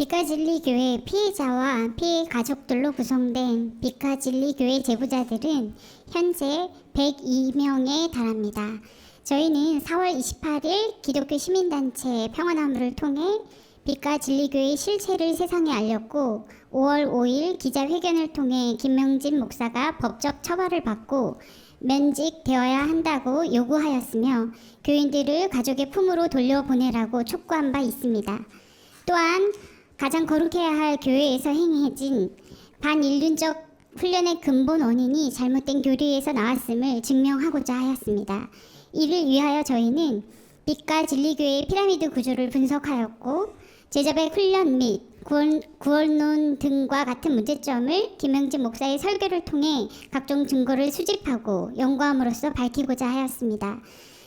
빛과진리교회 피해자와 피해 가족들로 구성된 빛과진리교회 제보자들은 현재 102명에 달합니다. 저희는 4월 28일 기독교 시민단체 평화나무를 통해 빛과진리교회의 실체를 세상에 알렸고 5월 5일 기자회견을 통해 김명진 목사가 법적 처벌을 받고 면직되어야 한다고 요구하였으며 교인들을 가족의 품으로 돌려보내라고 촉구한 바 있습니다. 또한 가장 거룩해야 할 교회에서 행해진 반인륜적 훈련의 근본 원인이 잘못된 교리에서 나왔음을 증명하고자 하였습니다. 이를 위하여 저희는 빛과 진리교회의 피라미드 구조를 분석하였고 제자백 훈련 및 구원론 등과 같은 문제점을 김명진 목사의 설교를 통해 각종 증거를 수집하고 연구함으로써 밝히고자 하였습니다.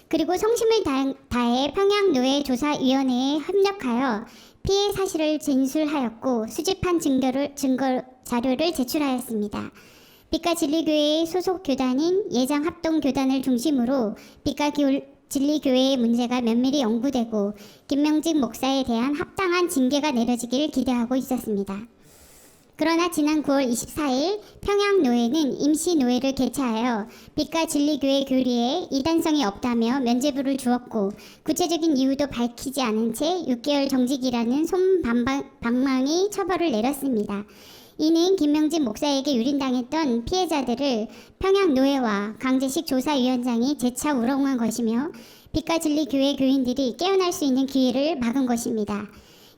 그리고 성심을 다해 평양노예조사위원회에 협력하여 피해 사실을 진술하였고 수집한 증거 자료를 제출하였습니다. 빛과 진리교회의 소속 교단인 예장합동교단을 중심으로 빛과 진리교회의 문제가 면밀히 연구되고 김명진 목사에 대한 합당한 징계가 내려지기를 기대하고 있었습니다. 그러나 지난 9월 24일 평양노회는 임시노회를 개최하여 빛과 진리교회 교리에 이단성이 없다며 면죄부를 주었고 구체적인 이유도 밝히지 않은 채 6개월 정직이라는 솜방망이 처벌을 내렸습니다. 이는 김명진 목사에게 유린당했던 피해자들을 평양노회와 강제식 조사위원장이 재차 우롱한 것이며 빛과 진리교회 교인들이 깨어날 수 있는 기회를 막은 것입니다.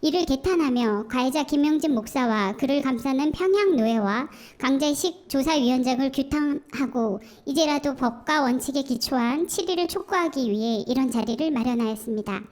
이를 개탄하며 가해자 김명진 목사와 그를 감싸는 평양노회와 강제식 조사위원장을 규탄하고 이제라도 법과 원칙에 기초한 치리를 촉구하기 위해 이런 자리를 마련하였습니다.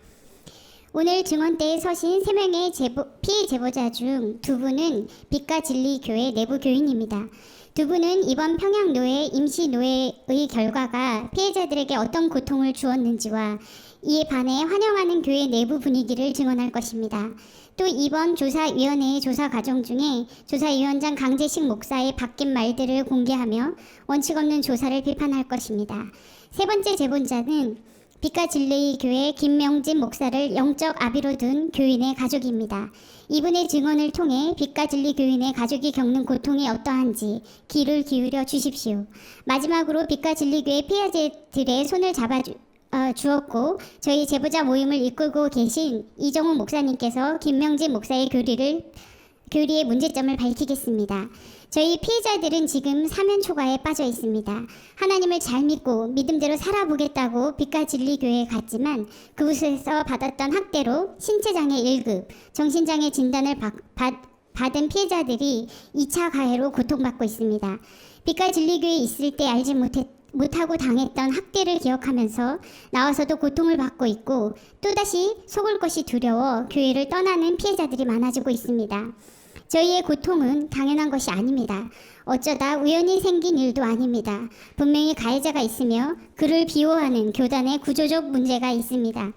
오늘 증언대에 서신 3명의 피해 제보자 중 2분은 빛과 진리교회 내부 교인입니다. 2분은 이번 평양노회 임시노회의 결과가 피해자들에게 어떤 고통을 주었는지와 이에 반해 환영하는 교회 내부 분위기를 증언할 것입니다. 또 이번 조사위원회의 조사 과정 중에 조사위원장 강제식 목사의 바뀐 말들을 공개하며 원칙 없는 조사를 비판할 것입니다. 세 번째 제보자는 빛과 진리교회 김명진 목사를 영적 아비로 둔 교인의 가족입니다. 이분의 증언을 통해 빛과 진리 교인의 가족이 겪는 고통이 어떠한지 귀를 기울여 주십시오. 마지막으로 빛과 진리교회 피해자들의 손을 주었고 저희 제보자 모임을 이끌고 계신 이정훈 목사님께서 김명진 목사의 교리의 문제점을 밝히겠습니다. 저희 피해자들은 지금 사면초가에 빠져 있습니다. 하나님을 잘 믿고 믿음대로 살아보겠다고 빛과 진리교회에 갔지만 그곳에서 받았던 학대로 신체장애 1급, 정신장애 진단을 받은 피해자들이 2차 가해로 고통받고 있습니다. 빛과 진리교회에 있을 때 알지 못하고 당했던 학대를 기억하면서 나와서도 고통을 받고 있고 또다시 속을 것이 두려워 교회를 떠나는 피해자들이 많아지고 있습니다. 저희의 고통은 당연한 것이 아닙니다. 어쩌다 우연히 생긴 일도 아닙니다. 분명히 가해자가 있으며 그를 비호하는 교단의 구조적 문제가 있습니다.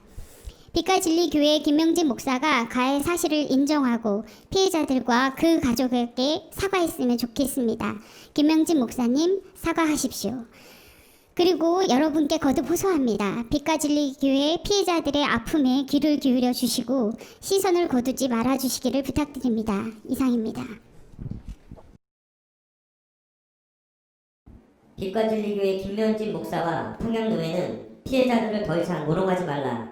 빛과 진리교회 김명진 목사가 가해 사실을 인정하고 피해자들과 그 가족에게 사과했으면 좋겠습니다. 김명진 목사님 사과하십시오. 그리고 여러분께 거듭 호소합니다. 빛과 진리교회 피해자들의 아픔에 귀를 기울여 주시고 시선을 거두지 말아 주시기를 부탁드립니다. 이상입니다. 빛과 진리교회 김명진 목사와 평양노회는 피해자들을 더 이상 우롱하지 말라.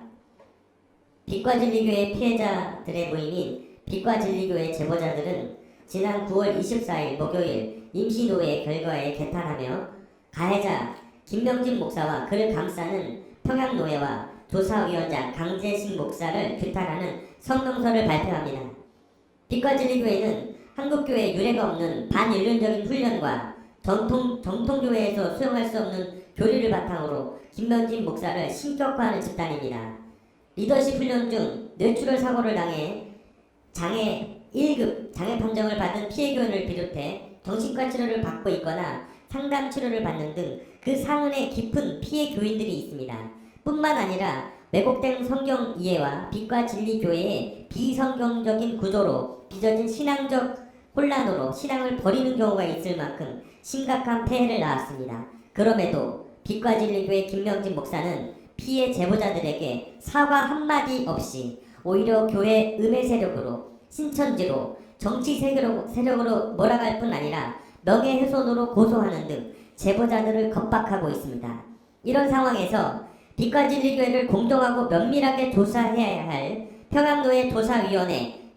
빛과 진리교회 피해자들의 모임인 빛과 진리교회 제보자들은 지난 9월 24일 목요일 임시노회 결과에 개탄하며 가해자 김명진 목사와 그를 감싸는 평양노회와 조사위원장 강제식 목사를 규탄하는 성명서를 발표합니다. 빛과 진리교회는 한국교회 유례가 없는 반인륜적인 훈련과 정통교회에서 수용할 수 없는 교리를 바탕으로 김명진 목사를 신격화하는 집단입니다. 리더십 훈련 중 뇌출혈 사고를 당해 장애 1급 장애 판정을 받은 피해교인을 비롯해 정신과 치료를 받고 있거나 상담 치료를 받는 등 그 상흔의 깊은 피해 교인들이 있습니다. 뿐만 아니라 왜곡된 성경 이해와 빛과 진리 교회의 비성경적인 구조로 빚어진 신앙적 혼란으로 신앙을 버리는 경우가 있을 만큼 심각한 폐해를 낳았습니다. 그럼에도 빛과 진리 교회 김명진 목사는 피해 제보자들에게 사과 한마디 없이 오히려 교회 음해 세력으로 신천지로 정치 세력으로 몰아갈 뿐 아니라 명예훼손으로 고소하는 등 제보자들을 겁박하고 있습니다. 이런 상황에서 빛과진리교회를 공정하고 면밀하게 조사해야 할 평양노회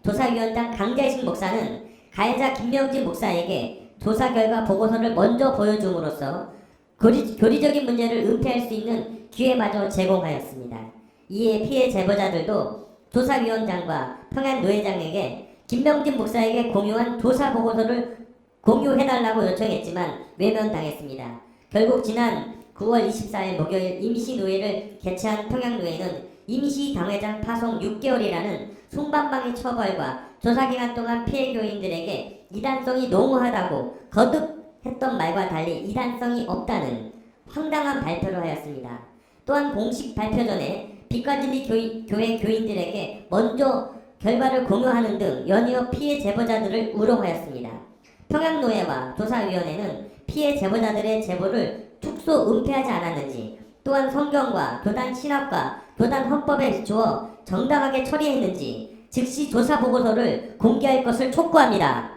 조사위원장 강재식 목사는 가해자 김명진 목사에게 조사 결과 보고서를 먼저 보여줌으로써 교리적인 문제를 은폐할 수 있는 기회마저 제공하였습니다. 이에 피해 제보자들도 조사위원장과 평양노회장에게 김명진 목사에게 공유한 조사 보고서를 공유해달라고 요청했지만 외면당했습니다. 결국 지난 9월 24일 목요일 임시노회를 개최한 평양노회는 임시당회장 파송 6개월이라는 숭반방의 처벌과 조사기간 동안 피해 교인들에게 이단성이 농후하다고 거듭했던 말과 달리 이단성이 없다는 황당한 발표를 하였습니다. 또한 공식 발표 전에 빛과진리교회 교인들에게 먼저 결과를 공유하는 등 연이어 피해 제보자들을 우롱하였습니다. 평양노회와 조사위원회는 피해 제보자들의 제보를 축소 은폐하지 않았는지, 또한 성경과 교단 신학과 교단 헌법에 비추어 정당하게 처리했는지 즉시 조사 보고서를 공개할 것을 촉구합니다.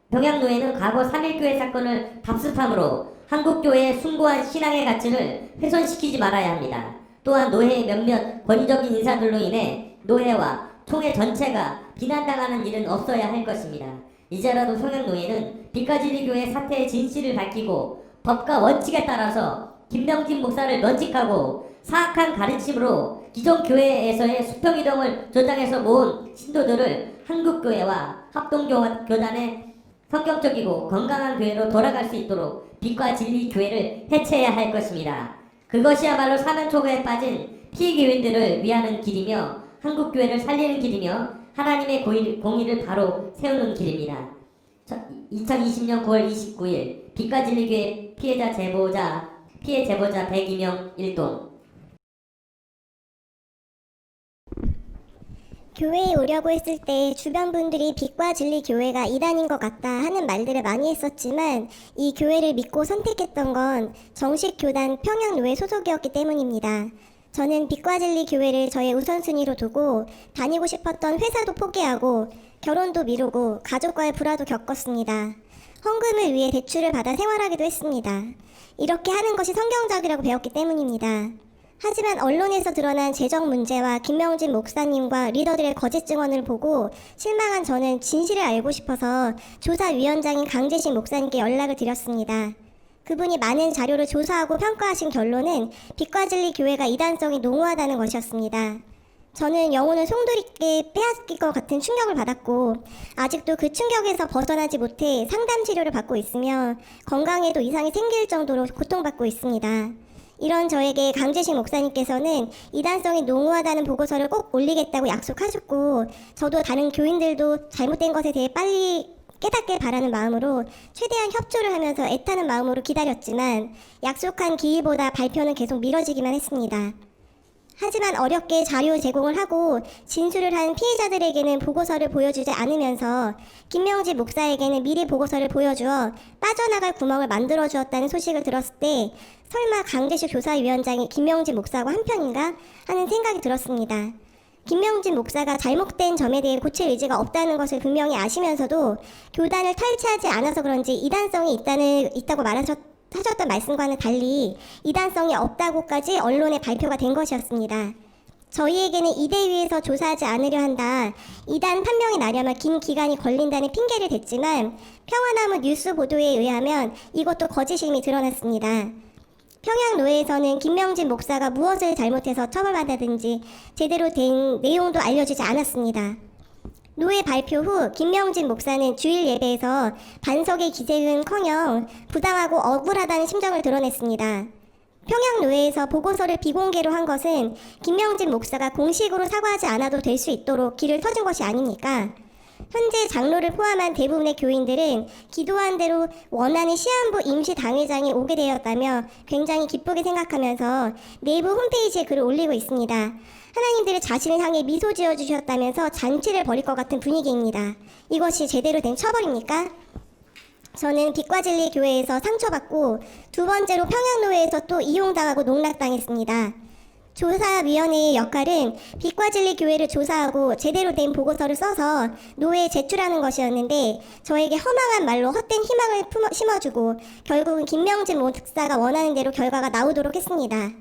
평양노회는 과거 3.1교회 사건을 답습함으로 한국교회의 숭고한 신앙의 가치를 훼손시키지 말아야 합니다. 또한 노회의 몇몇 권위적인 인사들로 인해 노회와 총회 전체가 비난당하는 일은 없어야 할 것입니다. 이제라도 평양노회는 빛과진리교회 사태의 진실을 밝히고 법과 원칙에 따라서 김명진 목사를 면직하고 사악한 가르침으로 기존 교회에서의 수평이동을 조장해서 모은 신도들을 한국교회와 합동교단의 성경적이고 건강한 교회로 돌아갈 수 있도록 빛과진리교회를 해체해야 할 것입니다. 그것이야말로 사면초가에 빠진 피해교인들을 위하는 길이며 한국교회를 살리는 길이며 하나님의 공의를 바로 세우는 길입니다. 2020년 9월 29일 빛과진리교회 피해 제보자 102명 일동. 교회에 오려고 했을 때 주변 분들이 빛과진리교회가 이단인 것 같다 하는 말들을 많이 했었지만 이 교회를 믿고 선택했던 건 정식 교단 평양노회 소속이었기 때문입니다. 저는 빛과진리교회를 저의 우선순위로 두고 다니고 싶었던 회사도 포기하고 결혼도 미루고 가족과의 불화도 겪었습니다. 헌금을 위해 대출을 받아 생활하기도 했습니다. 이렇게 하는 것이 성경적이라고 배웠기 때문입니다. 하지만 언론에서 드러난 재정 문제와 김명진 목사님과 리더들의 거짓 증언을 보고 실망한 저는 진실을 알고 싶어서 조사위원장인 강재식 목사님께 연락을 드렸습니다. 그분이 많은 자료를 조사하고 평가하신 결론은 빛과진리교회가 이단성이 농후하다는 것이었습니다. 저는 영혼을 송두리째 빼앗길 것 같은 충격을 받았고 아직도 그 충격에서 벗어나지 못해 상담 치료를 받고 있으며 건강에도 이상이 생길 정도로 고통받고 있습니다. 이런 저에게 강재식 목사님께서는 이단성이 농후하다는 보고서를 꼭 올리겠다고 약속하셨고 저도 다른 교인들도 잘못된 것에 대해 빨리 깨닫길 바라는 마음으로 최대한 협조를 하면서 애타는 마음으로 기다렸지만 약속한 기일보다 발표는 계속 미뤄지기만 했습니다. 하지만 어렵게 자료 제공을 하고 진술을 한 피해자들에게는 보고서를 보여주지 않으면서 김명진 목사에게는 미리 보고서를 보여주어 빠져나갈 구멍을 만들어주었다는 소식을 들었을 때 설마 강재식 조사위원장이 김명진 목사하고 한편인가 하는 생각이 들었습니다. 김명진 목사가 잘못된 점에 대해 고칠 의지가 없다는 것을 분명히 아시면서도 교단을 탈취하지 않아서 그런지 이단성이 있다고 하셨던 말씀과는 달리 이단성이 없다고까지 언론에 발표가 된 것이었습니다. 저희에게는 이 대위에서 조사하지 않으려 한다. 이단 판명이 나려면 긴 기간이 걸린다는 핑계를 댔지만 평화나무 뉴스 보도에 의하면 이것도 거짓임이 드러났습니다. 평양노회에서는 김명진 목사가 무엇을 잘못해서 처벌받았든지 제대로 된 내용도 알려주지 않았습니다. 노회 발표 후 김명진 목사는 주일 예배에서 반석의 기재은커녕 부당하고 억울하다는 심정을 드러냈습니다. 평양노회에서 보고서를 비공개로 한 것은 김명진 목사가 공식으로 사과하지 않아도 될 수 있도록 길을 터준 것이 아닙니까? 현재 장로를 포함한 대부분의 교인들은 기도한 대로 원하는 시한부 임시당회장이 오게 되었다며 굉장히 기쁘게 생각하면서 내부 홈페이지에 글을 올리고 있습니다. 하나님들이 자신을 향해 미소 지어주셨다면서 잔치를 벌일 것 같은 분위기입니다. 이것이 제대로 된 처벌입니까? 저는 빛과진리교회에서 상처받고 두 번째로 평양노회에서 또 이용당하고 농락당했습니다. 조사위원회의 역할은 빛과 진리 교회를 조사하고 제대로 된 보고서를 써서 노회에 제출하는 것이었는데 저에게 허망한 말로 헛된 희망을 심어주고 결국은 김명진 목사가 원하는 대로 결과가 나오도록 했습니다.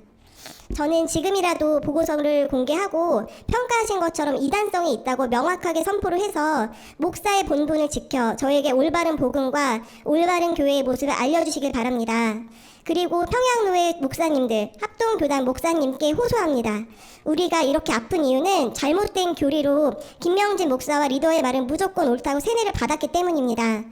저는 지금이라도 보고서를 공개하고 평가하신 것처럼 이단성이 있다고 명확하게 선포를 해서 목사의 본분을 지켜 저에게 올바른 복음과 올바른 교회의 모습을 알려주시길 바랍니다. 그리고 평양노회 목사님들, 합동교단 목사님께 호소합니다. 우리가 이렇게 아픈 이유는 잘못된 교리로 김명진 목사와 리더의 말은 무조건 옳다고 세뇌를 받았기 때문입니다.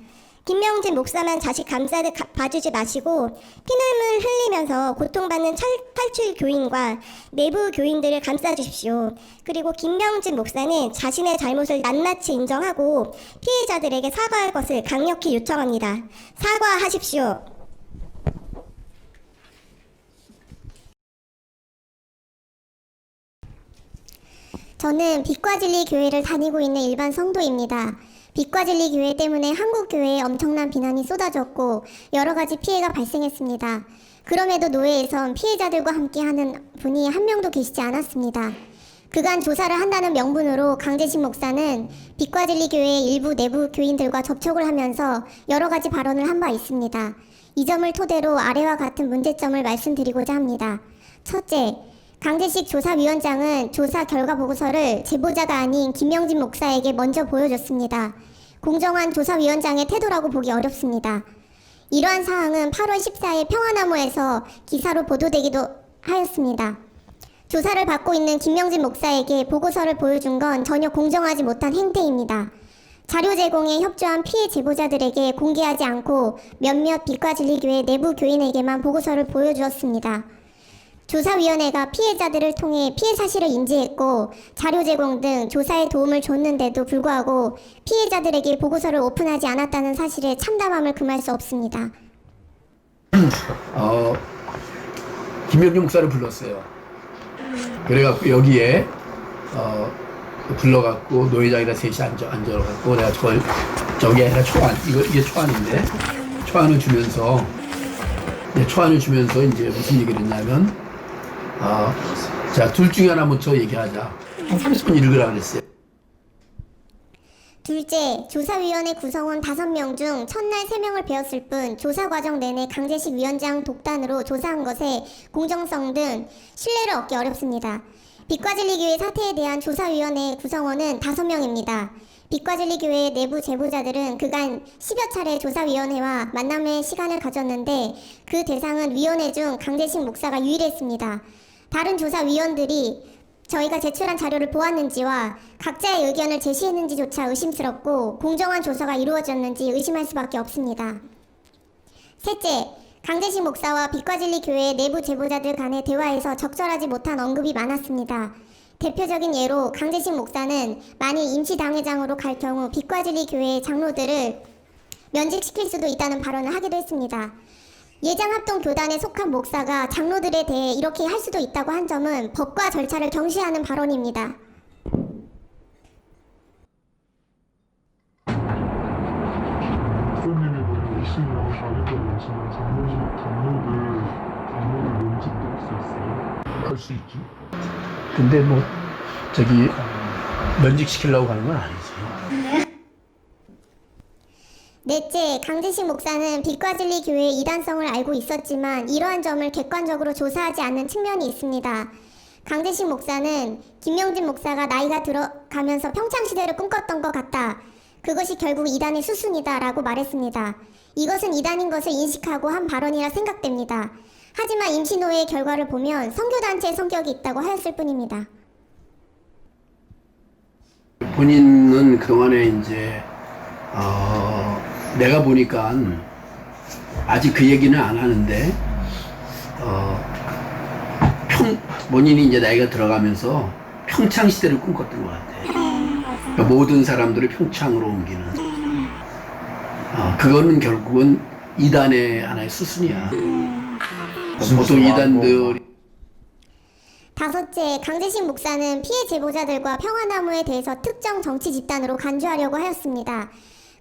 김명진 목사만 자식 감싸듯 봐주지 마시고 피눈물 흘리면서 고통받는 탈출 교인과 내부 교인들을 감싸주십시오. 그리고 김명진 목사는 자신의 잘못을 낱낱이 인정하고 피해자들에게 사과할 것을 강력히 요청합니다. 사과하십시오. 저는 빛과 진리 교회를 다니고 있는 일반 성도입니다. 빛과 진리 교회 때문에 한국 교회에 엄청난 비난이 쏟아졌고 여러 가지 피해가 발생했습니다. 그럼에도 노회에선 피해자들과 함께하는 분이 한 명도 계시지 않았습니다. 그간 조사를 한다는 명분으로 강재식 목사는 빛과 진리 교회의 일부 내부 교인들과 접촉을 하면서 여러 가지 발언을 한 바 있습니다. 이 점을 토대로 아래와 같은 문제점을 말씀드리고자 합니다. 첫째, 강재식 조사위원장은 조사 결과 보고서를 제보자가 아닌 김명진 목사에게 먼저 보여줬습니다. 공정한 조사위원장의 태도라고 보기 어렵습니다. 이러한 사항은 8월 14일 평화나무에서 기사로 보도되기도 하였습니다. 조사를 받고 있는 김명진 목사에게 보고서를 보여준 건 전혀 공정하지 못한 행태입니다. 자료 제공에 협조한 피해 제보자들에게 공개하지 않고 몇몇 빛과 진리교회 내부 교인에게만 보고서를 보여주었습니다. 조사위원회가 피해자들을 통해 피해 사실을 인지했고 자료 제공 등 조사에 도움을 줬는데도 불구하고 피해자들에게 보고서를 오픈하지 않았다는 사실에 참담함을 금할 수 없습니다. 김명진 목사를 불렀어요. 그래갖고 여기에 불러갖고 노회장이랑 셋이 앉아갖고 내가 저게 아니라 초안, 이게 초안인데 초안을 주면서 이제 무슨 얘기를 했냐면 자, 둘 중에 하나 먼저 얘기하자. 한 30분 읽으라 그랬어요. 둘째, 조사위원회 구성원 5명 중 첫날 3명을 배웠을 뿐 조사 과정 내내 강재식 위원장 독단으로 조사한 것에 공정성 등 신뢰를 얻기 어렵습니다. 빛과 진리교회 사태에 대한 조사위원회 구성원은 5명입니다. 빛과 진리교회 내부 제보자들은 그간 10여 차례 조사위원회와 만남의 시간을 가졌는데 그 대상은 위원회 중 강재식 목사가 유일했습니다. 다른 조사위원들이 저희가 제출한 자료를 보았는지와 각자의 의견을 제시했는지조차 의심스럽고 공정한 조사가 이루어졌는지 의심할 수밖에 없습니다. 셋째, 강재식 목사와 빛과 진리 교회 내부 제보자들 간의 대화에서 적절하지 못한 언급이 많았습니다. 대표적인 예로 강재식 목사는 만일 임시당회장으로 갈 경우 빛과 진리 교회의 장로들을 면직시킬 수도 있다는 발언을 하기도 했습니다. 예장합동교단에 속한 목사가 장로들에 대해 이렇게 할 수도 있다고 한 점은 법과 절차를 경시하는 발언입니다. 목사님이 만약 오시면 자기들 오시면 장로들 면직도 할 수 있어요? 할 수 있지. 근데 면직시키려고 하는 건 아니지. 넷째, 강재식 목사는 빛과 진리 교회의 이단성을 알고 있었지만 이러한 점을 객관적으로 조사하지 않는 측면이 있습니다. 강재식 목사는 김명진 목사가 나이가 들어가면서 평창시대를 꿈꿨던 것 같다. 그것이 결국 이단의 수순이다 라고 말했습니다. 이것은 이단인 것을 인식하고 한 발언이라 생각됩니다. 하지만 임시노회의 결과를 보면 선교단체의 성격이 있다고 하였을 뿐입니다. 본인은 그동안에 이제 내가 보니까 아직 그 얘기는 안 하는데 본인이 이제 나이가 들어가면서 평창 시대를 꿈꿨던 것 같아. 그러니까 모든 사람들을 평창으로 옮기는. 그거는 결국은 이단의 하나의 수순이야. 보통 이단들이. 다섯째, 강재식 목사는 피해 제보자들과 평화나무에 대해서 특정 정치 집단으로 간주하려고 하였습니다.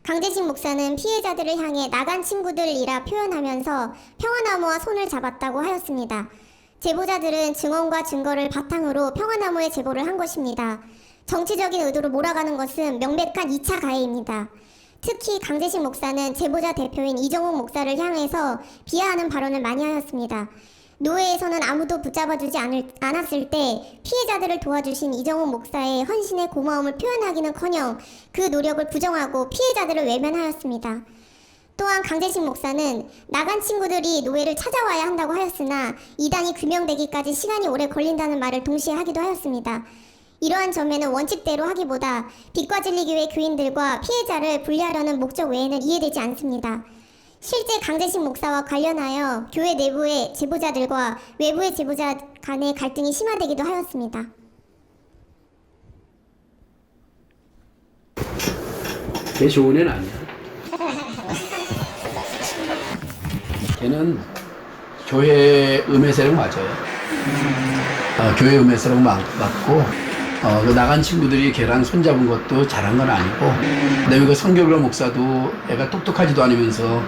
강재식 목사는 피해자들을 향해 나간 친구들이라 표현하면서 평화나무와 손을 잡았다고 하였습니다. 제보자들은 증언과 증거를 바탕으로 평화나무에 제보를 한 것입니다. 정치적인 의도로 몰아가는 것은 명백한 2차 가해입니다. 특히 강재식 목사는 제보자 대표인 이정욱 목사를 향해서 비하하는 발언을 많이 하였습니다. 노회에서는 아무도 붙잡아주지 않았을 때 피해자들을 도와주신 이정욱 목사의 헌신의 고마움을 표현하기는커녕 그 노력을 부정하고 피해자들을 외면하였습니다. 또한 강재식 목사는 나간 친구들이 노회를 찾아와야 한다고 하였으나 이단이 규명되기까지 시간이 오래 걸린다는 말을 동시에 하기도 하였습니다. 이러한 점에는 원칙대로 하기보다 빛과 진리교회 교인들과 피해자를 분리하려는 목적 외에는 이해되지 않습니다. 실제 강재식 목사와 관련하여 교회 내부의 제보자들과 외부의 제보자 간의 갈등이 심화되기도 하였습니다. 걔 좋은 애는 아니야. 걔는 교회 음해세력 맞아요. 교회 음해세력 맞고 그 나간 친구들이 걔랑 손잡은 것도 잘한 건 아니고, 그다음에 그 성결교 목사도 애가 똑똑하지도 않으면서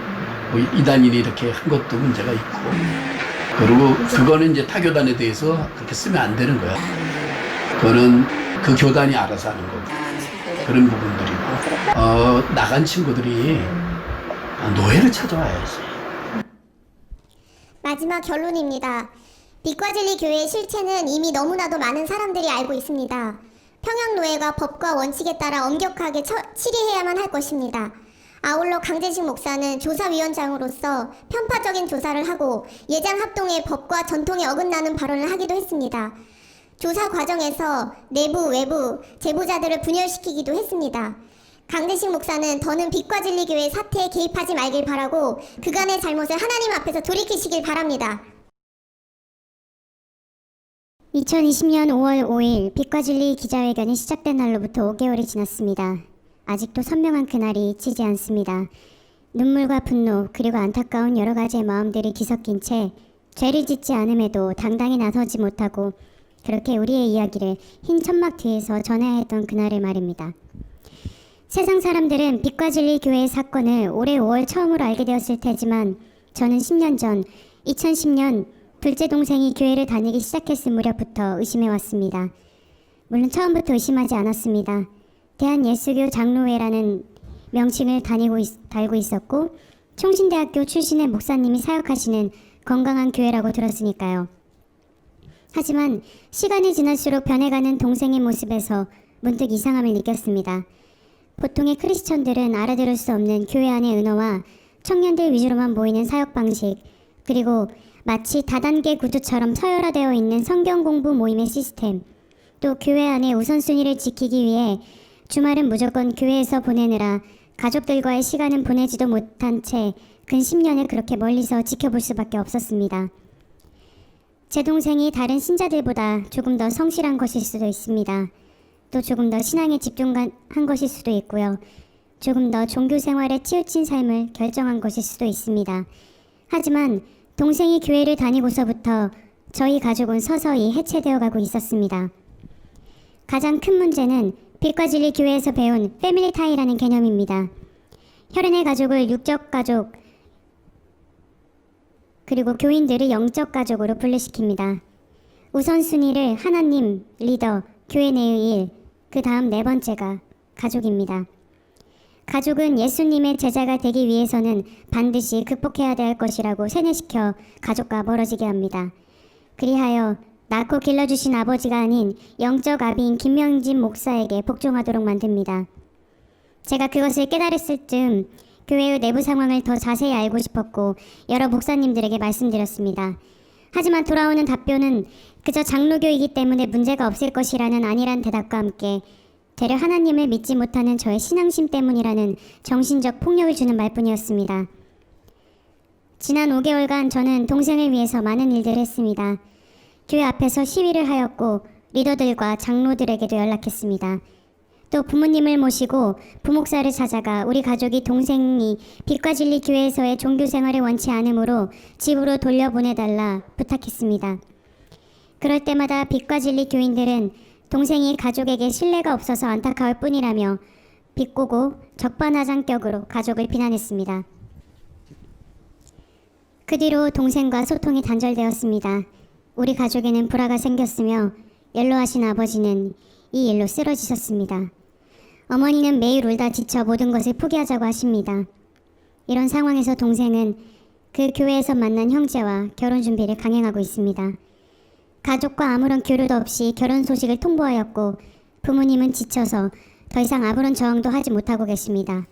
뭐 이단인이 이렇게 한 것도 문제가 있고, 그리고 그거는 이제 타 교단에 대해서 그렇게 쓰면 안 되는 거야. 그거는 그 교단이 알아서 하는 거고, 그런 부분들이고, 나간 친구들이 노예를 찾아와야지. 마지막 결론입니다. 빛과 진리 교회의 실체는 이미 너무나도 많은 사람들이 알고 있습니다. 평양노예가 법과 원칙에 따라 엄격하게 처리해야만 할 것입니다. 아울러 강재식 목사는 조사위원장으로서 편파적인 조사를 하고 예장 합동의 법과 전통에 어긋나는 발언을 하기도 했습니다. 조사 과정에서 내부, 외부, 제보자들을 분열시키기도 했습니다. 강재식 목사는 더는 빛과 진리 교회 사태에 개입하지 말길 바라고 그간의 잘못을 하나님 앞에서 돌이키시길 바랍니다. 2020년 5월 5일 빛과 진리 기자회견이 시작된 날로부터 5개월이 지났습니다. 아직도 선명한 그날이 잊히지 않습니다. 눈물과 분노 그리고 안타까운 여러 가지의 마음들이 뒤섞인 채 죄를 짓지 않음에도 당당히 나서지 못하고 그렇게 우리의 이야기를 흰 천막 뒤에서 전해야 했던 그날의 말입니다. 세상 사람들은 빛과 진리 교회의 사건을 올해 5월 처음으로 알게 되었을 테지만 저는 10년 전 2010년 둘째 동생이 교회를 다니기 시작했을 무렵부터 의심해왔습니다. 물론 처음부터 의심하지 않았습니다. 대한예수교 장로회라는 명칭을 달고 있었고 총신대학교 출신의 목사님이 사역하시는 건강한 교회라고 들었으니까요. 하지만 시간이 지날수록 변해가는 동생의 모습에서 문득 이상함을 느꼈습니다. 보통의 크리스천들은 알아들을 수 없는 교회 안의 은어와 청년들 위주로만 모이는 사역 방식, 그리고 마치 다단계 구조처럼 서열화되어 있는 성경 공부 모임의 시스템, 또 교회 안의 우선순위를 지키기 위해 주말은 무조건 교회에서 보내느라 가족들과의 시간은 보내지도 못한 채 근 10년을 그렇게 멀리서 지켜볼 수밖에 없었습니다. 제 동생이 다른 신자들보다 조금 더 성실한 것일 수도 있습니다. 또 조금 더 신앙에 집중한 것일 수도 있고요. 조금 더 종교 생활에 치우친 삶을 결정한 것일 수도 있습니다. 하지만 동생이 교회를 다니고서부터 저희 가족은 서서히 해체되어 가고 있었습니다. 가장 큰 문제는 빛과 진리 교회에서 배운 패밀리 타이라는 개념입니다. 혈연의 가족을 육적 가족, 그리고 교인들을 영적 가족으로 분류시킵니다. 우선순위를 하나님, 리더, 교회 내의 일, 그 다음 네 번째가 가족입니다. 가족은 예수님의 제자가 되기 위해서는 반드시 극복해야 될 것이라고 세뇌시켜 가족과 멀어지게 합니다. 그리하여 낳고 길러주신 아버지가 아닌 영적 아비인 김명진 목사에게 복종하도록 만듭니다. 제가 그것을 깨달았을 즈음 교회의 내부 상황을 더 자세히 알고 싶었고 여러 목사님들에게 말씀드렸습니다. 하지만 돌아오는 답변은 그저 장로교이기 때문에 문제가 없을 것이라는 안일한 대답과 함께 되려 하나님을 믿지 못하는 저의 신앙심 때문이라는 정신적 폭력을 주는 말뿐이었습니다. 지난 5개월간 저는 동생을 위해서 많은 일들을 했습니다. 교회 앞에서 시위를 하였고 리더들과 장로들에게도 연락했습니다. 또 부모님을 모시고 부목사를 찾아가 우리 가족이 동생이 빛과 진리 교회에서의 종교 생활을 원치 않으므로 집으로 돌려보내달라 부탁했습니다. 그럴 때마다 빛과 진리 교인들은 동생이 가족에게 신뢰가 없어서 안타까울 뿐이라며 비꼬고 적반하장격으로 가족을 비난했습니다. 그 뒤로 동생과 소통이 단절되었습니다. 우리 가족에는 불화가 생겼으며 연로하신 아버지는 이 일로 쓰러지셨습니다. 어머니는 매일 울다 지쳐 모든 것을 포기하자고 하십니다. 이런 상황에서 동생은 그 교회에서 만난 형제와 결혼 준비를 강행하고 있습니다. 가족과 아무런 교류도 없이 결혼 소식을 통보하였고 부모님은 지쳐서 더 이상 아무런 저항도 하지 못하고 계십니다.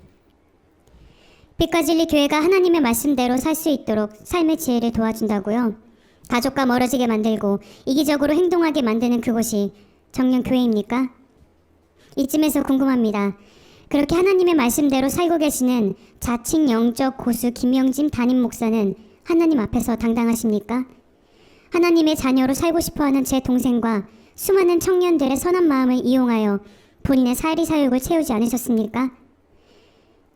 빛과 진리 교회가 하나님의 말씀대로 살 수 있도록 삶의 지혜를 도와준다고요? 가족과 멀어지게 만들고 이기적으로 행동하게 만드는 그곳이 정녕 교회입니까? 이쯤에서 궁금합니다. 그렇게 하나님의 말씀대로 살고 계시는 자칭 영적 고수 김영진 담임 목사는 하나님 앞에서 당당하십니까? 하나님의 자녀로 살고 싶어하는 제 동생과 수많은 청년들의 선한 마음을 이용하여 본인의 사리 사욕을 채우지 않으셨습니까?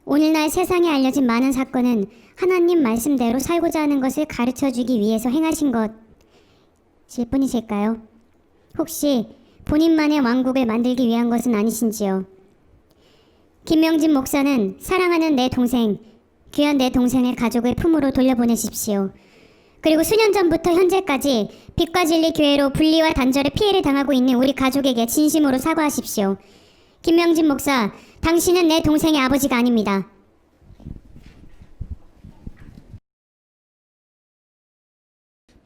오늘날 세상에 알려진 많은 사건은 하나님 말씀대로 살고자 하는 것을 가르쳐주기 위해서 행하신 것일 뿐이실까요? 혹시 본인만의 왕국을 만들기 위한 것은 아니신지요? 김명진 목사는 사랑하는 내 동생, 귀한 내 동생의 가족을 품으로 돌려보내십시오. 그리고 수년 전부터 현재까지 빛과 진리 교회로 분리와 단절의 피해를 당하고 있는 우리 가족에게 진심으로 사과하십시오. 김명진 목사, 당신은 내 동생의 아버지가 아닙니다.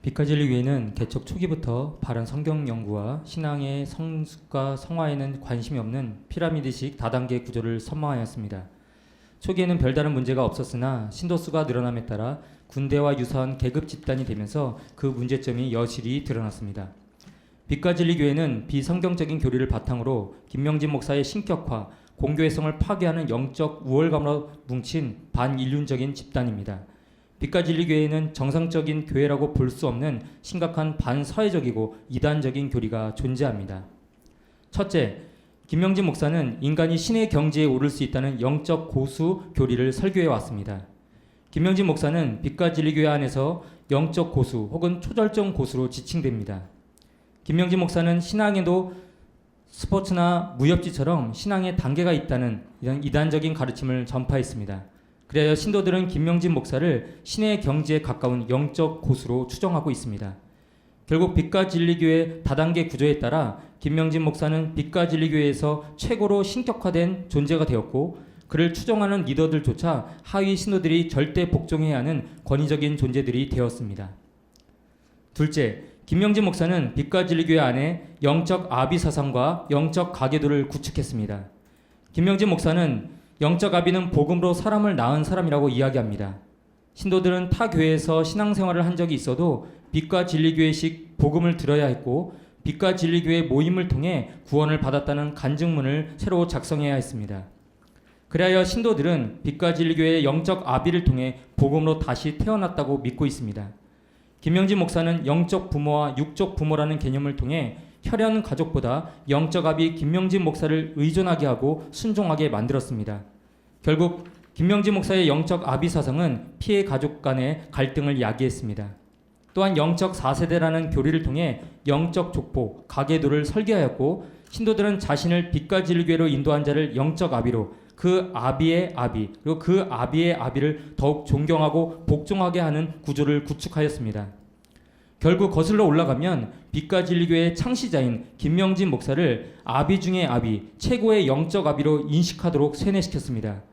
빛과 진리 교회는 개척 초기부터 바른 성경 연구와 신앙의 성숙과 성화에는 관심이 없는 피라미드식 다단계 구조를 선망하였습니다. 초기에는 별다른 문제가 없었으나 신도수가 늘어남에 따라 군대와 유사한 계급 집단이 되면서 그 문제점이 여실히 드러났습니다. 빛과 진리 교회는 비성경적인 교리를 바탕으로 김명진 목사의 신격화, 공교회성을 파괴하는 영적 우월감으로 뭉친 반인륜적인 집단입니다. 빛과 진리 교회에는 정상적인 교회라고 볼 수 없는 심각한 반사회적이고 이단적인 교리가 존재합니다. 첫째, 김명진 목사는 인간이 신의 경지에 오를 수 있다는 영적 고수 교리를 설교해 왔습니다. 김명진 목사는 빛과 진리 교회 안에서 영적 고수 혹은 초절정 고수로 지칭됩니다. 김명진 목사는 신앙에도 스포츠나 무협지처럼 신앙의 단계가 있다는 이런 이단적인 가르침을 전파했습니다. 그래야 신도들은 김명진 목사를 신의 경지에 가까운 영적 고수로 추정하고 있습니다. 결국 빛과 진리교회 다단계 구조에 따라 김명진 목사는 빛과 진리교회에서 최고로 신격화된 존재가 되었고, 그를 추정하는 리더들조차 하위 신도들이 절대 복종해야 하는 권위적인 존재들이 되었습니다. 둘째, 김명진 목사는 빛과 진리교회 안에 영적 아비 사상과 영적 가계도를 구축했습니다. 김명진 목사는 영적 아비는 복음으로 사람을 낳은 사람이라고 이야기합니다. 신도들은 타 교회에서 신앙생활을 한 적이 있어도 빛과 진리교회식 복음을 들어야 했고, 빛과 진리교회 모임을 통해 구원을 받았다는 간증문을 새로 작성해야 했습니다. 그래야 신도들은 빛과 진리교회의 영적 아비를 통해 복음으로 다시 태어났다고 믿고 있습니다. 김명진 목사는 영적 부모와 육적 부모라는 개념을 통해 혈연 가족보다 영적 아비 김명진 목사를 의존하게 하고 순종하게 만들었습니다. 결국 김명진 목사의 영적 아비 사상은 피해 가족 간의 갈등을 야기했습니다. 또한 영적 4세대라는 교리를 통해 영적 족보, 가계도를 설계하였고, 신도들은 자신을 빛과 진리교회로 인도한 자를 영적 아비로, 그 아비의 아비, 그리고 그 아비의 아비를 더욱 존경하고 복종하게 하는 구조를 구축하였습니다. 결국 거슬러 올라가면 빛과 진리교회의 창시자인 김명진 목사를 아비 중의 아비, 최고의 영적 아비로 인식하도록 세뇌시켰습니다.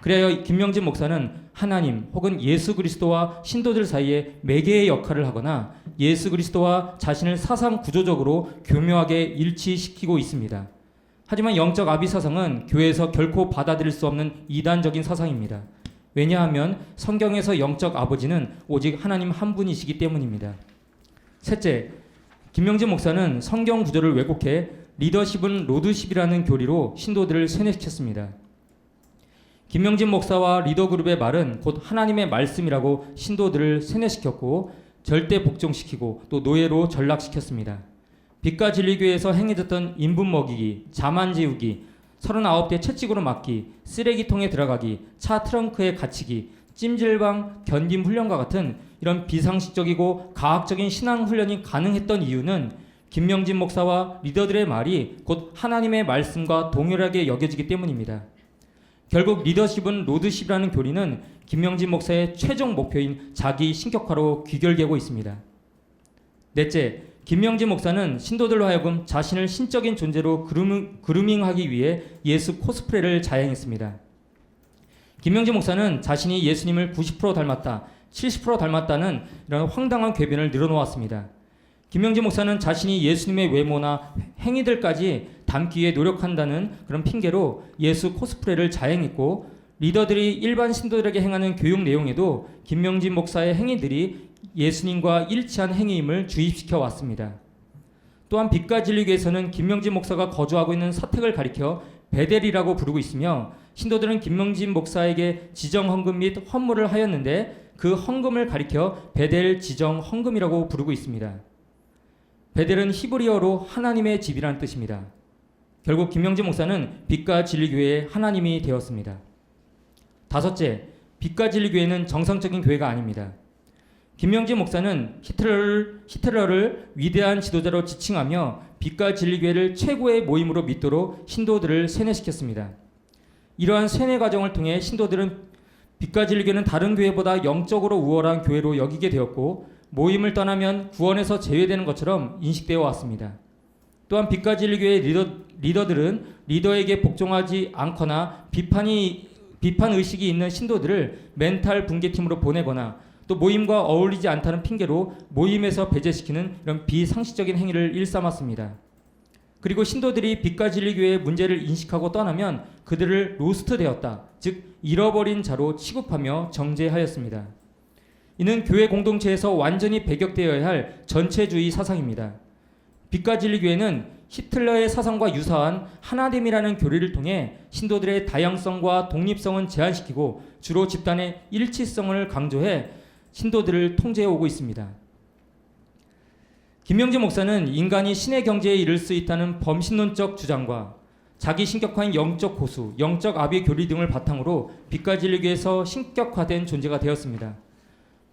그래야 김명진 목사는 하나님 혹은 예수 그리스도와 신도들 사이에 매개의 역할을 하거나 예수 그리스도와 자신을 사상 구조적으로 교묘하게 일치시키고 있습니다. 하지만 영적 아비 사상은 교회에서 결코 받아들일 수 없는 이단적인 사상입니다. 왜냐하면 성경에서 영적 아버지는 오직 하나님 한 분이시기 때문입니다. 셋째, 김명진 목사는 성경 구조를 왜곡해 리더십은 로드십이라는 교리로 신도들을 세뇌시켰습니다. 김명진 목사와 리더그룹의 말은 곧 하나님의 말씀이라고 신도들을 세뇌시켰고, 절대 복종시키고 또 노예로 전락시켰습니다. 빛과 진리교회에서 행해졌던 인분 먹이기, 자만 재우기, 39대 채찍으로 맞기, 쓰레기통에 들어가기, 차 트렁크에 갇히기, 찜질방 견딤 훈련과 같은 이런 비상식적이고 과학적인 신앙 훈련이 가능했던 이유는 김명진 목사와 리더들의 말이 곧 하나님의 말씀과 동일하게 여겨지기 때문입니다. 결국 리더십은 로드십이라는 교리는 김명진 목사의 최종 목표인 자기 신격화로 귀결되고 있습니다. 넷째, 김명진 목사는 신도들로 하여금 자신을 신적인 존재로 그루밍하기 위해 예수 코스프레를 자행했습니다. 김명진 목사는 자신이 예수님을 90% 닮았다, 70% 닮았다는 이런 황당한 궤변을 늘어놓았습니다. 김명진 목사는 자신이 예수님의 외모나 행위들까지 닮기 위해 노력한다는 그런 핑계로 예수 코스프레를 자행했고, 리더들이 일반 신도들에게 행하는 교육 내용에도 김명진 목사의 행위들이 예수님과 일치한 행위임을 주입시켜 왔습니다. 또한 빛과 진리교에서는 김명진 목사가 거주하고 있는 서택을 가리켜 베델이라고 부르고 있으며, 신도들은 김명진 목사에게 지정 헌금 및 헌물을 하였는데 그 헌금을 가리켜 베델 지정 헌금이라고 부르고 있습니다. 베델은 히브리어로 하나님의 집이라는 뜻입니다. 결국 김명진 목사는 빛과 진리교회의 하나님이 되었습니다. 다섯째, 빛과 진리교회는 정상적인 교회가 아닙니다. 김명진 목사는 히틀러를 위대한 지도자로 지칭하며 빛과 진리교회를 최고의 모임으로 믿도록 신도들을 세뇌시켰습니다. 이러한 세뇌 과정을 통해 신도들은 빛과 진리교회는 다른 교회보다 영적으로 우월한 교회로 여기게 되었고, 모임을 떠나면 구원에서 제외되는 것처럼 인식되어 왔습니다. 또한 빛과 진리교회의 리더들은 리더에게 복종하지 않거나 비판 의식이 있는 신도들을 멘탈 붕괴팀으로 보내거나 또 모임과 어울리지 않다는 핑계로 모임에서 배제시키는 이런 비상식적인 행위를 일삼았습니다. 그리고 신도들이 빛과 진리교회의 문제를 인식하고 떠나면 그들을 로스트되었다, 즉 잃어버린 자로 취급하며 정죄하였습니다. 이는 교회 공동체에서 완전히 배격되어야 할 전체주의 사상입니다. 빛과 진리교회는 히틀러의 사상과 유사한 하나됨이라는 교리를 통해 신도들의 다양성과 독립성은 제한시키고 주로 집단의 일치성을 강조해 신도들을 통제해 오고 있습니다. 김명진 목사는 인간이 신의 경지에 이를 수 있다는 범신론적 주장과 자기 신격화인 영적 고수, 영적 아비 교리 등을 바탕으로 빛과 진리교회에서 신격화된 존재가 되었습니다.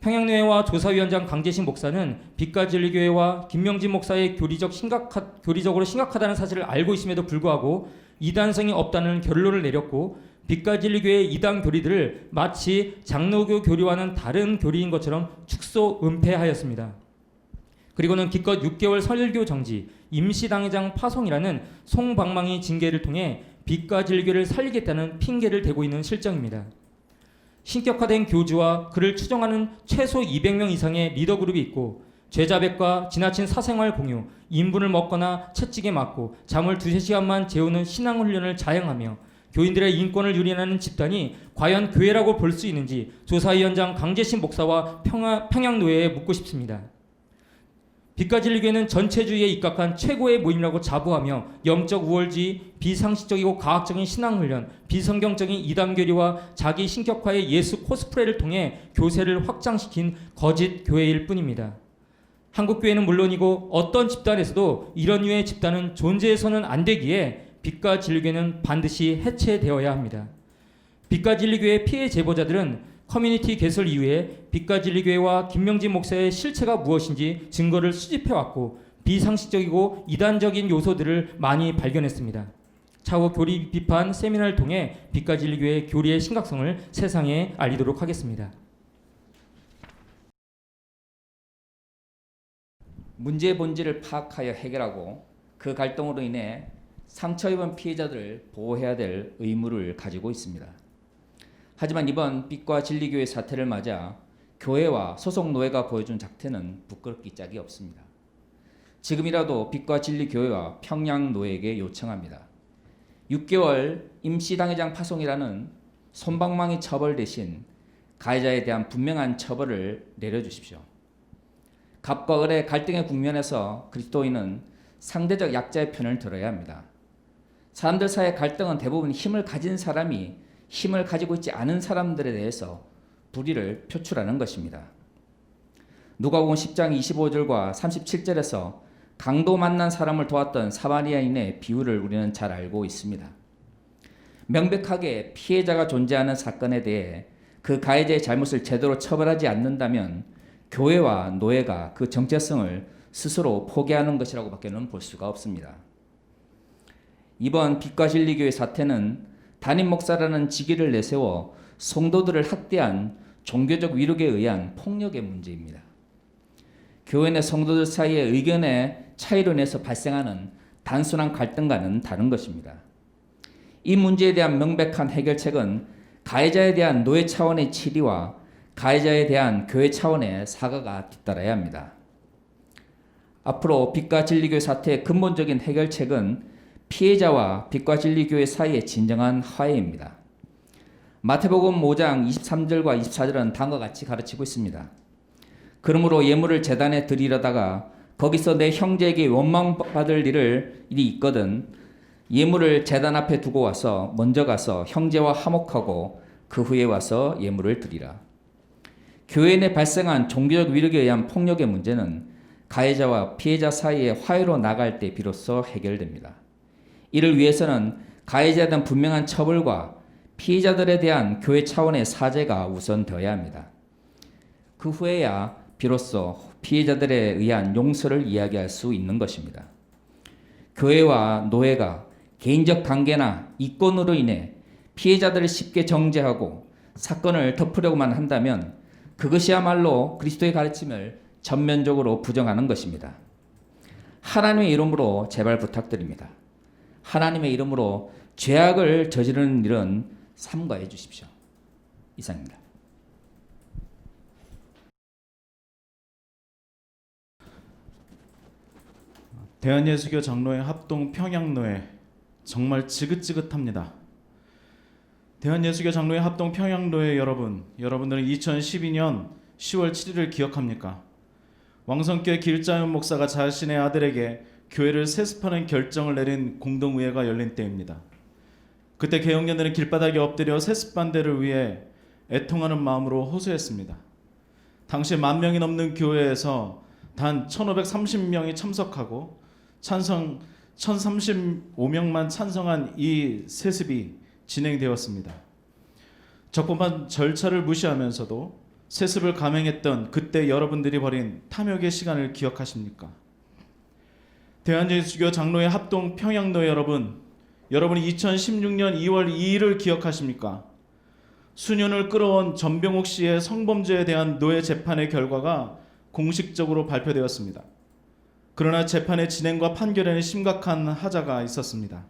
평양노회와 조사위원장 강재신 목사는 빛과 진리교회와 김명진 목사의 교리적으로 심각하다는 사실을 알고 있음에도 불구하고 이단성이 없다는 결론을 내렸고, 빛과 진리교회의 이단 교리들을 마치 장로교 교리와는 다른 교리인 것처럼 축소 은폐하였습니다. 그리고는 기껏 6개월 설교 정지, 임시당회장 파송이라는 송방망이 징계를 통해 빛과 진리교회를 살리겠다는 핑계를 대고 있는 실정입니다. 신격화된 교주와 그를 추종하는 최소 200명 이상의 리더 그룹이 있고, 죄자백과 지나친 사생활 공유, 인분을 먹거나 채찍에 맞고 잠을 2-3시간만 재우는 신앙훈련을 자행하며 교인들의 인권을 유린하는 집단이 과연 교회라고 볼 수 있는지 조사위원장 강재신 목사와 평양노회에 묻고 싶습니다. 빛과 진리교회는 전체주의에 입각한 최고의 모임이라고 자부하며 영적 우월주의, 비상식적이고 과학적인 신앙훈련, 비성경적인 이단교리와 자기 신격화의 예수 코스프레를 통해 교세를 확장시킨 거짓 교회일 뿐입니다. 한국교회는 물론이고 어떤 집단에서도 이런 류의 집단은 존재해서는 안 되기에 빛과 진리교회는 반드시 해체되어야 합니다. 빛과 진리교회 피해 제보자들은 커뮤니티 개설 이후에 빛과 진리교회와 김명진 목사의 실체가 무엇인지 증거를 수집해왔고, 비상식적이고 이단적인 요소들을 많이 발견했습니다. 차후 교리 비판 세미나를 통해 빛과 진리교회의 교리의 심각성을 세상에 알리도록 하겠습니다. 문제의 본질을 파악하여 해결하고 그 갈등으로 인해 상처 입은 피해자들을 보호해야 될 의무를 가지고 있습니다. 하지만 이번 빛과 진리교회 사태를 맞아 교회와 소속 노회가 보여준 작태는 부끄럽기 짝이 없습니다. 지금이라도 빛과 진리교회와 평양노회에게 요청합니다. 6개월 임시당회장 파송이라는 솜방망이 처벌 대신 가해자에 대한 분명한 처벌을 내려주십시오. 갑과 을의 갈등의 국면에서 그리스도인은 상대적 약자의 편을 들어야 합니다. 사람들 사이의 갈등은 대부분 힘을 가진 사람이 힘을 가지고 있지 않은 사람들에 대해서 불의를 표출하는 것입니다. 누가복음 10장 25절과 37절에서 강도 만난 사람을 도왔던 사마리아인의 비유를 우리는 잘 알고 있습니다. 명백하게 피해자가 존재하는 사건에 대해 그 가해자의 잘못을 제대로 처벌하지 않는다면 교회와 노예가 그 정체성을 스스로 포기하는 것이라고 밖에는 볼 수가 없습니다. 이번 빛과 진리교회 사태는 담임 목사라는 직위를 내세워 성도들을 학대한 종교적 위력에 의한 폭력의 문제입니다. 교회 내 성도들 사이의 의견의 차이로 인해서 발생하는 단순한 갈등과는 다른 것입니다. 이 문제에 대한 명백한 해결책은 가해자에 대한 노예 차원의 치리와 가해자에 대한 교회 차원의 사과가 뒤따라야 합니다. 앞으로 빛과 진리교회 사태의 근본적인 해결책은 피해자와 빛과 진리교회 사이의 진정한 화해입니다. 마태복음 5장 23절과 24절은 다음과 같이 가르치고 있습니다. 그러므로 예물을 제단에 드리려다가 거기서 내 형제에게 원망받을 일이 있거든 예물을 제단 앞에 두고 와서 먼저 가서 형제와 화목하고 그 후에 와서 예물을 드리라. 교회 내 발생한 종교적 위력에 의한 폭력의 문제는 가해자와 피해자 사이의 화해로 나갈 때 비로소 해결됩니다. 이를 위해서는 가해자에 대한 분명한 처벌과 피해자들에 대한 교회 차원의 사죄가 우선되어야 합니다. 그 후에야 비로소 피해자들에 의한 용서를 이야기할 수 있는 것입니다. 교회와 노예가 개인적 관계나 이권으로 인해 피해자들을 쉽게 정죄하고 사건을 덮으려고만 한다면 그것이야말로 그리스도의 가르침을 전면적으로 부정하는 것입니다. 하나님의 이름으로 제발 부탁드립니다. 하나님의 이름으로 죄악을 저지르는 일은 삼가해 주십시오. 이상입니다. 대한예수교 장로회 합동 평양노회 정말 지긋지긋합니다. 대한예수교 장로회 합동 평양노회 여러분들은 2012년 10월 7일을 기억합니까? 왕성교회 길자연 목사가 자신의 아들에게 교회를 세습하는 결정을 내린 공동의회가 열린 때입니다. 그때 개혁년들은 길바닥에 엎드려 세습 반대를 위해 애통하는 마음으로 호소했습니다. 당시 10,000명이 넘는 교회에서 단 1,530명이 참석하고 찬성 1,035명만 찬성한 이 세습이 진행되었습니다. 적법한 절차를 무시하면서도 세습을 감행했던 그때 여러분들이 벌인 탐욕의 시간을 기억하십니까? 대한예수교 장로회 합동 평양노회 여러분이 2016년 2월 2일을 기억하십니까? 수년을 끌어온 전병욱 씨의 성범죄에 대한 노예 재판의 결과가 공식적으로 발표되었습니다. 그러나 재판의 진행과 판결에는 심각한 하자가 있었습니다.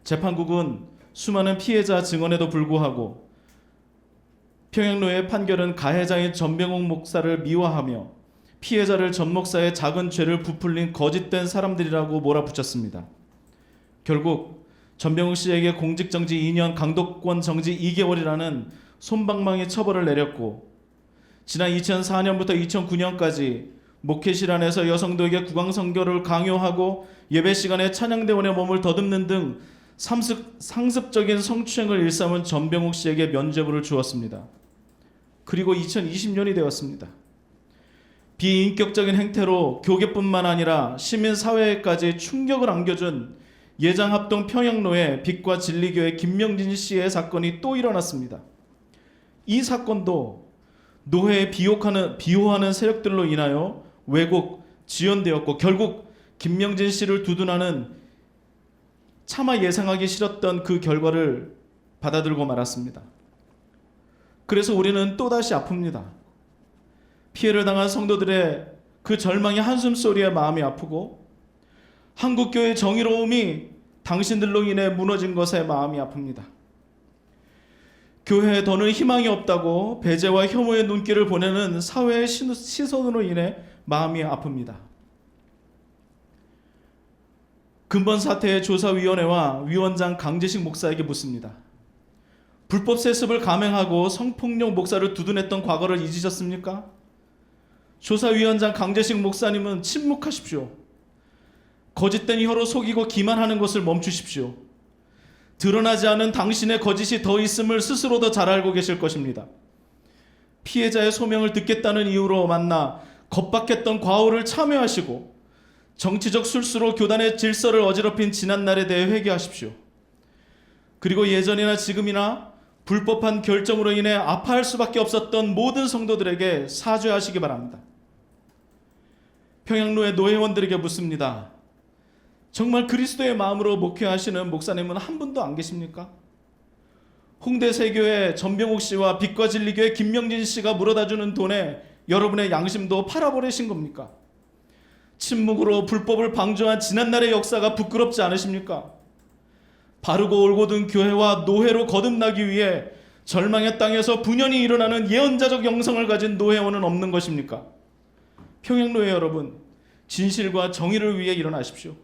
재판국은 수많은 피해자 증언에도 불구하고 평양노회의 판결은 가해자인 전병욱 목사를 미화하며 피해자를 전 목사의 작은 죄를 부풀린 거짓된 사람들이라고 몰아붙였습니다. 결국 전병욱 씨에게 공직정지 2년, 강도권 정지 2개월이라는 솜방망이 처벌을 내렸고 지난 2004년부터 2009년까지 목회실 안에서 여성도에게 국왕성교를 강요하고 예배 시간에 찬양대원의 몸을 더듬는 등 상습적인 성추행을 일삼은 전병욱 씨에게 면죄부를 주었습니다. 그리고 2020년이 되었습니다. 비인격적인 행태로 교계뿐만 아니라 시민사회에까지 충격을 안겨준 예장합동 평양노회 빛과 진리교회 김명진 씨의 사건이 또 일어났습니다. 이 사건도 노회에 비호하는 세력들로 인하여 왜곡, 지연되었고 결국 김명진 씨를 두둔하는 차마 예상하기 싫었던 그 결과를 받아들고 말았습니다. 그래서 우리는 또다시 아픕니다. 피해를 당한 성도들의 그 절망의 한숨소리에 마음이 아프고 한국교회의 정의로움이 당신들로 인해 무너진 것에 마음이 아픕니다. 교회에 더는 희망이 없다고 배제와 혐오의 눈길을 보내는 사회의 시선으로 인해 마음이 아픕니다. 근본 사태의 조사위원회와 위원장 강재식 목사에게 묻습니다. 불법 세습을 감행하고 성폭력 목사를 두둔했던 과거를 잊으셨습니까? 조사위원장 강재식 목사님은 침묵하십시오. 거짓된 혀로 속이고 기만하는 것을 멈추십시오. 드러나지 않은 당신의 거짓이 더 있음을 스스로도 잘 알고 계실 것입니다. 피해자의 소명을 듣겠다는 이유로 만나 겁박했던 과오를 참여하시고 정치적 술수로 교단의 질서를 어지럽힌 지난날에 대해 회개하십시오. 그리고 예전이나 지금이나 불법한 결정으로 인해 아파할 수밖에 없었던 모든 성도들에게 사죄하시기 바랍니다. 평양노회 노회원들에게 묻습니다. 정말 그리스도의 마음으로 목회하시는 목사님은 한 분도 안 계십니까? 홍대 세교회 전병욱 씨와 빛과 진리교회 김명진 씨가 물어다주는 돈에 여러분의 양심도 팔아버리신 겁니까? 침묵으로 불법을 방조한 지난날의 역사가 부끄럽지 않으십니까? 바르고 올곧은 교회와 노회로 거듭나기 위해 절망의 땅에서 분연히 일어나는 예언자적 영성을 가진 노회원은 없는 것입니까? 평양노회 여러분, 진실과 정의를 위해 일어나십시오.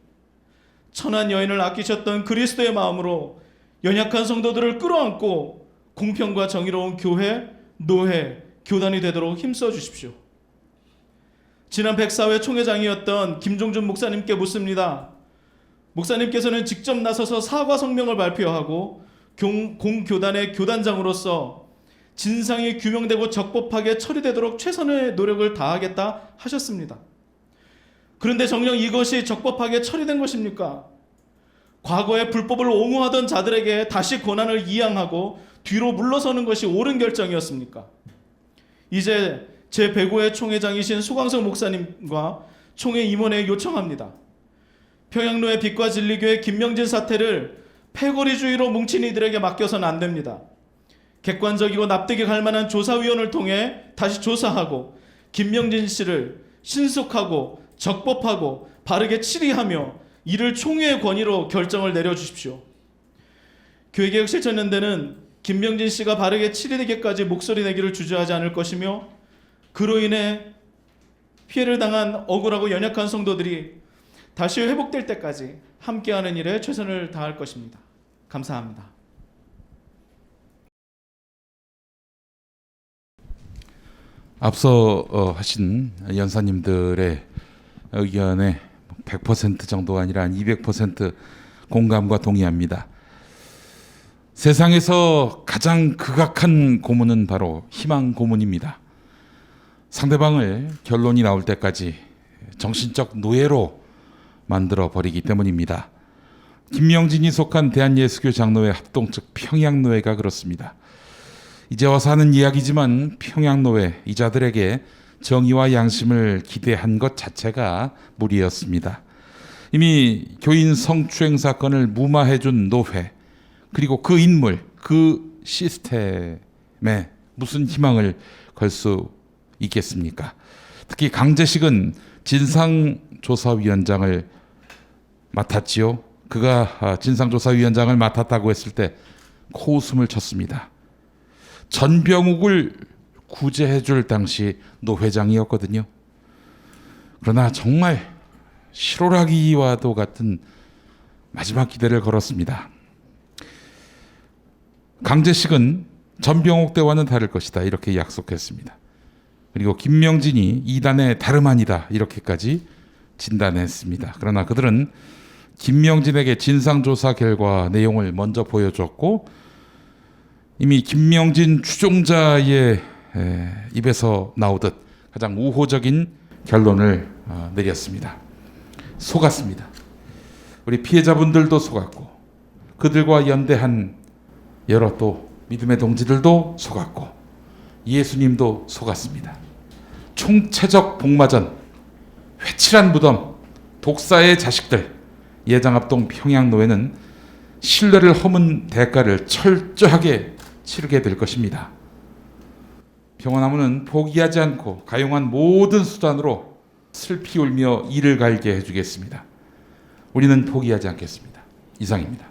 천한 여인을 아끼셨던 그리스도의 마음으로 연약한 성도들을 끌어안고 공평과 정의로운 교회, 노회, 교단이 되도록 힘써 주십시오. 지난 104회 총회장이었던 김종준 목사님께 묻습니다. 목사님께서는 직접 나서서 사과 성명을 발표하고 공교단의 교단장으로서 진상이 규명되고 적법하게 처리되도록 최선의 노력을 다하겠다 하셨습니다. 그런데 정녕 이것이 적법하게 처리된 것입니까? 과거에 불법을 옹호하던 자들에게 다시 권한을 이양하고 뒤로 물러서는 것이 옳은 결정이었습니까? 이제 제105회 총회장이신 소광석 목사님과 총회 임원에 요청합니다. 평양노회 빛과 진리교회 김명진 사태를 패거리주의로 뭉친 이들에게 맡겨서는 안 됩니다. 객관적이고 납득이 갈 만한 조사위원을 통해 다시 조사하고 김명진 씨를 신속하고 적법하고 바르게 치리하며 이를 총회의 권위로 결정을 내려주십시오. 교회개혁실천연대는 김명진 씨가 바르게 치리되기까지 목소리 내기를 주저하지 않을 것이며 그로 인해 피해를 당한 억울하고 연약한 성도들이 다시 회복될 때까지 함께하는 일에 최선을 다할 것입니다. 감사합니다. 앞서 하신 연사님들의 의견에 100% 정도가 아니라 한 200% 공감과 동의합니다. 세상에서 가장 극악한 고문은 바로 희망 고문입니다. 상대방을 결론이 나올 때까지 정신적 노예로 만들어 버리기 때문입니다. 김명진이 속한 대한예수교 장로회 합동 측 평양노회가 그렇습니다. 이제 와서 하는 이야기지만 평양노회 이자들에게 정의와 양심을 기대한 것 자체가 무리였습니다. 이미 교인 성추행 사건을 무마해준 노회, 그리고 그 인물, 그 시스템에 무슨 희망을 걸 수 있겠습니까? 특히 강제식은 진상조사위원장을 맡았지요. 그가 진상조사위원장을 맡았다고 했을 때 코웃음을 쳤습니다. 전병욱을 구제해줄 당시 노 회장이었거든요. 그러나 정말 실오라기와도 같은 마지막 기대를 걸었습니다. 강제식은 전병욱 때와는 다를 것이다 이렇게 약속했습니다. 그리고 김명진이 이단의 다름 아니다 이렇게까지 진단했습니다. 그러나 그들은 김명진에게 진상조사 결과 내용을 먼저 보여줬고 이미 김명진 추종자의 입에서 나오듯 가장 우호적인 결론을 내렸습니다. 속았습니다. 우리 피해자분들도 속았고 그들과 연대한 여러 또 믿음의 동지들도 속았고 예수님도 속았습니다. 총체적 복마전, 회칠한 무덤, 독사의 자식들, 예장합동 평양노회는 신뢰를 허문 대가를 철저하게 치르게 될 것입니다. 평화나무는 포기하지 않고 가용한 모든 수단으로 슬피 울며 이를 갈게 해주겠습니다. 우리는 포기하지 않겠습니다. 이상입니다.